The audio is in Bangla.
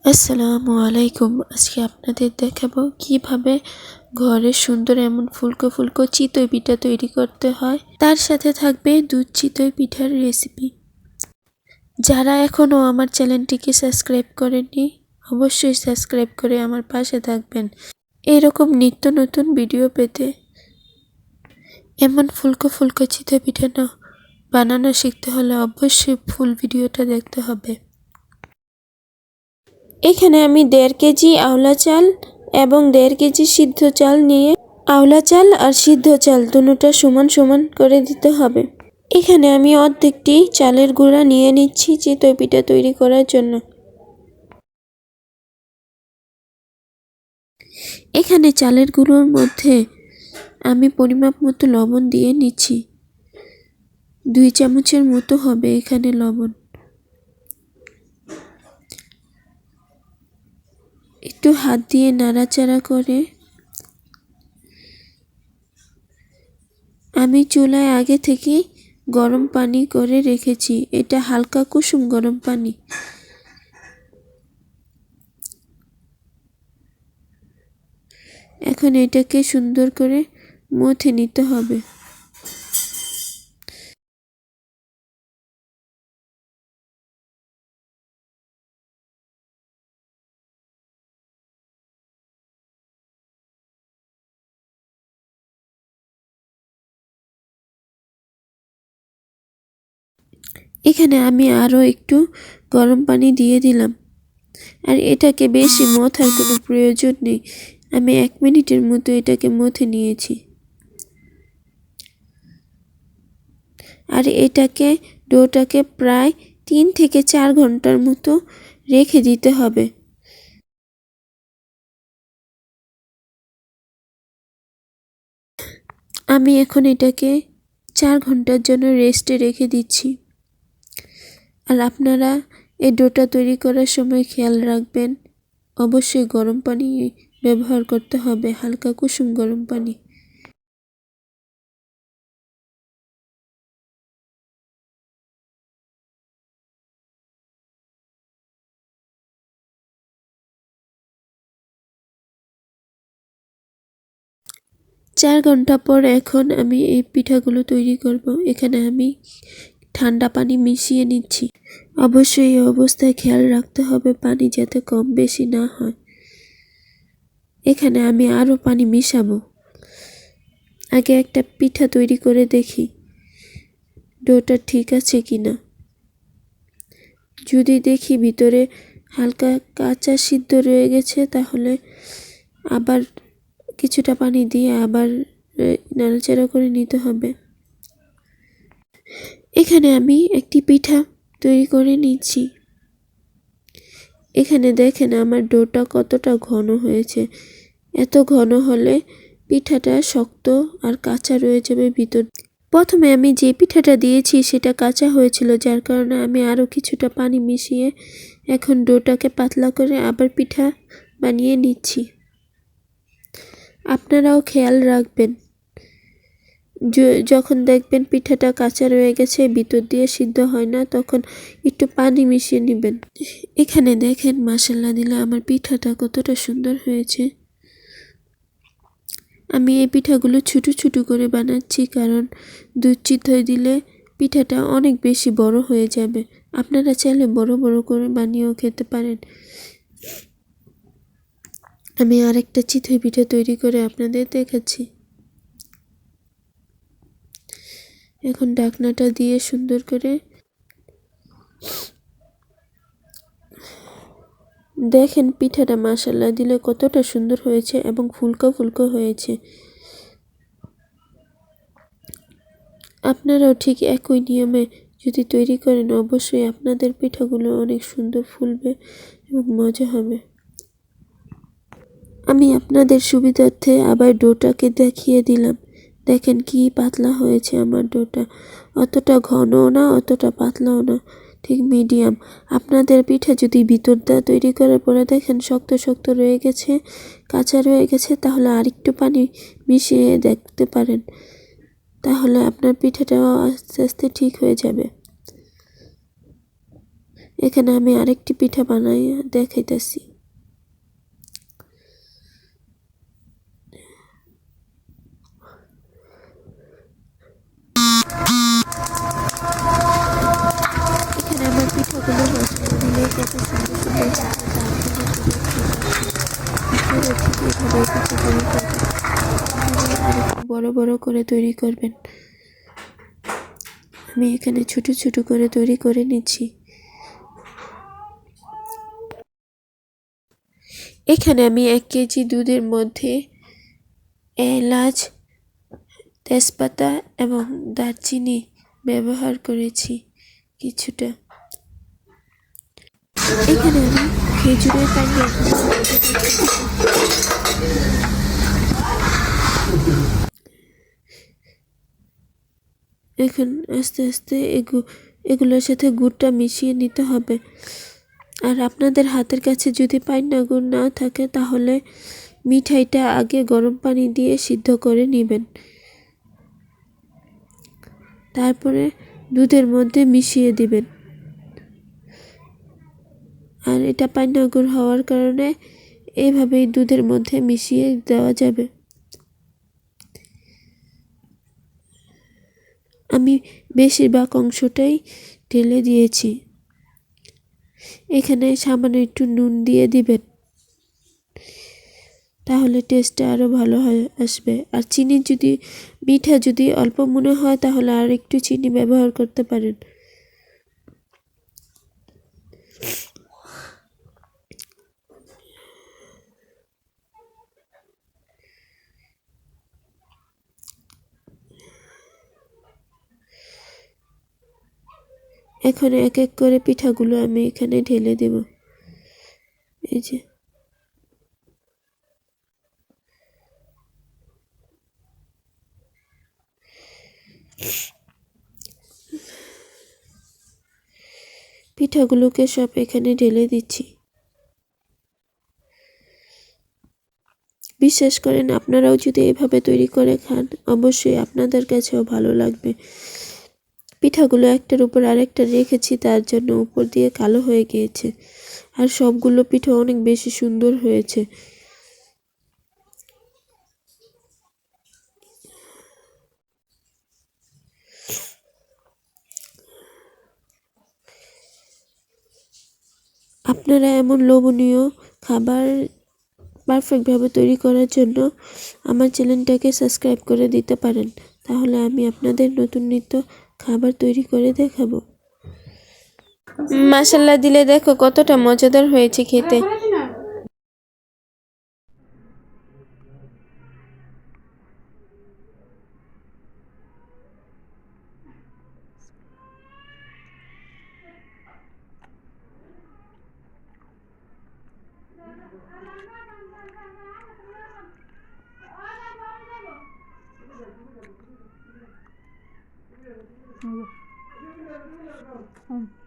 আসসালামু আলাইকুম। আজকে আপনাদের দেখাবো কিভাবে ঘরে সুন্দর এমন ফুলকো ফুলকো চিতই পিঠা তৈরি করতে হয়। তার সাথে থাকবে দুধ চিতই পিঠার রেসিপি। যারা এখনও আমার চ্যানেলটিকে সাবস্ক্রাইব করেননি, অবশ্যই সাবস্ক্রাইব করে আমার পাশে থাকবেন এরকম নিত্য নতুন ভিডিও পেতে। এমন ফুলকো ফুলকো চিতই পিঠা বানানো শিখতে হলে অবশ্যই ফুল ভিডিওটা দেখতে হবে। এখানে আমি 1.5 কেজি আওলা চাল এবং 1.5 কেজি সিদ্ধ চাল নিয়ে আওলা চাল আর সিদ্ধ চাল দুটোটা সমান সমান করে দিতে হবে। এখানে আমি অর্ধেকটি চালের গুঁড়া নিয়ে নিচ্ছি চিতই পিঠা তৈরি করার জন্য। এখানে চালের গুঁড়োর মধ্যে আমি পরিমাপ মতো লবণ দিয়ে নিচ্ছি। 2 চামচের মতো হবে এখানে লবণ। একটু হাত দিয়ে নাড়াচাড়া করে আমি চুলায় আগে থেকে গরম পানি করে রেখেছি। এটা হালকা কুসুম গরম পানি। এখন এটাকে সুন্দর করে মথে নিতে হবে। এখানে আমি আরও একটু গরম পানি দিয়ে দিলাম। আর এটাকে বেশি মথার কোনো প্রয়োজন নেই। আমি 1 মিনিটের মতো এটাকে মথে নিয়েছি। আর ডোটাকে প্রায় 3 থেকে 4 ঘন্টার মতো রেখে দিতে হবে। আমি এখন এটাকে 4 ঘন্টার জন্য রেস্টে রেখে দিচ্ছি। আর আপনারা এই ডোটা তৈরি করার সময় খেয়াল রাখবেন, অবশ্যই গরম পানি ব্যবহার করতে হবে, হালকা কুসুম গরম পানি। চার ঘন্টা পর এখন আমি এই পিঠাগুলো তৈরি করব। এখানে আমি ঠান্ডা পানি মিশিয়ে নিচ্ছি। অবশ্যই এই অবস্থায় খেয়াল রাখতে হবে পানি যাতে কম বেশি না হয়। এখানে আমি আরও পানি মিশাবো। আগে একটা পিঠা তৈরি করে দেখি ডোটা ঠিক আছে কিনা। যদি দেখি ভিতরে হালকা কাঁচা সিদ্ধ রয়ে গেছে তাহলে আবার কিছুটা পানি দিয়ে আবার নাড়াচাড়া করে নিতে হবে। এখানে আমি একটি পিঠা তৈরি করে নিচ্ছি। এখানে দেখেন আমার ডোটা কতটা ঘন হয়েছে। এত ঘন হলে পিঠাটা শক্ত আর কাঁচা রয়ে যাবে ভিতর। প্রথমে আমি যে পিঠাটা দিয়েছি সেটা কাঁচা হয়েছিল, যার কারণে আমি আরও কিছুটা পানি মিশিয়ে এখন ডোটাকে পাতলা করে আবার পিঠা বানিয়ে নিচ্ছি। আপনারাও খেয়াল রাখবেন, যখন দেখবেন পিঠাটা কাঁচা রয়ে গেছে, ভিতর দিয়ে সিদ্ধ হয় না, তখন একটু পানি মিশিয়ে নেবেন। এখানে দেখেন মাশাআল্লাহ দিলে আমার পিঠাটা কতটা সুন্দর হয়েছে। আমি এই পিঠাগুলো ছোট ছোট করে বানাচ্ছি, কারণ দুধ চিতই দিলে পিঠাটা অনেক বেশি বড় হয়ে যাবে। আপনারা চাইলে বড় বড় করে বানিয়েও খেতে পারেন। আমি আরেকটা চিতই পিঠা তৈরি করে আপনাদের দেখাচ্ছি। এখন ঢাকনাটা দিয়ে সুন্দর করে দেখেন পিঠাটা মাশাআল্লাহ দিলে কতটা সুন্দর হয়েছে এবং ফুলকো ফুলকো হয়েছে। আপনারাও ঠিক একই নিয়মে যদি তৈরি করেন, অবশ্যই আপনাদের পিঠাগুলো অনেক সুন্দর ফুলবে এবং মজা হবে। আমি আপনাদের সুবিধার্থে আবার ডোটাকে দেখিয়ে দিলাম। দেখেন কি পাতলা হয়েছে আমার ডোটা। অতটা ঘনও না, অতটা পাতলাও না, ঠিক মিডিয়াম। আপনাদের পিঠা যদি ভিতরটা তৈরি করার পরে দেখেন শক্ত শক্ত রয়ে গেছে, কাঁচা রয়ে গেছে, তাহলে আরেকটু পানি মিশিয়ে দেখতে পারেন। তাহলে আপনার পিঠাটাও আস্তে আস্তে ঠিক হয়ে যাবে। এখানে আমি আরেকটি পিঠা বানাই দেখাইতেছি। এখানে আমার পিঠাগুলো মশলা দিলে কত সুন্দর সুন্দর আরেকটু বড় বড় করে তৈরি করবেন। আমি এখানে ছোট ছোট করে তৈরি করে নিচ্ছি। এখানে আমি 1 কেজি দুধের মধ্যে এলাচ, তেজপাতা এবং দারচিনি ব্যবহার করেছি কিছুটা। এখানে আমি খেজুরের পানি এখন আস্তে আস্তে এগুলোর সাথে গুড়টা মিশিয়ে নিতে হবে। আর আপনাদের হাতের কাছে যদি পাইন্না গুড় না থাকে তাহলে মিঠাইটা আগে গরম পানি দিয়ে সিদ্ধ করে নেবেন, তারপরে দুধের মধ্যে মিশিয়ে দিবেন। আর এটা পাইন্না গুড় হওয়ার কারণে এইভাবেই দুধের মধ্যে মিশিয়ে দেওয়া যাবে। আমি বেশিরভাগ অংশটাই ঢেলে দিয়েছি। এখানে সামান্য একটু নুন দিয়ে দিবেন, তাহলে টেস্টটা আরও ভালো আসবে। আর চিনি যদি মিঠা যদি অল্প মনে হয় তাহলে আর একটু চিনি ব্যবহার করতে পারেন। এখন এক এক করে পিঠাগুলো আমি এখানে ঢেলে দেব। এই যে পিঠাগুলোকে সব এখানে ঢেলে দিচ্ছি। বিশ্বাস করেন আপনারাও যদি এভাবে তৈরি করে খান অবশ্যই আপনাদের কাছেও ভালো লাগবে। পিঠাগুলো একটার উপর আরেকটা রেখেছি, তার জন্য উপর দিয়ে কালো হয়ে গিয়েছে। আর সবগুলো পিঠা অনেক বেশি সুন্দর হয়েছে। আপনারা এমন লোভনীয় খাবার পারফেক্টভাবে তৈরি করার জন্য আমার চ্যানেলটাকে সাবস্ক্রাইব করে দিতে পারেন, তাহলে আমি আপনাদের নতুন নিত্য খাবার তৈরি করে দেখাবো। মাশাআল্লাহ দিলে দেখো কতটা মজাদার হয়েছে খেতে। Hum.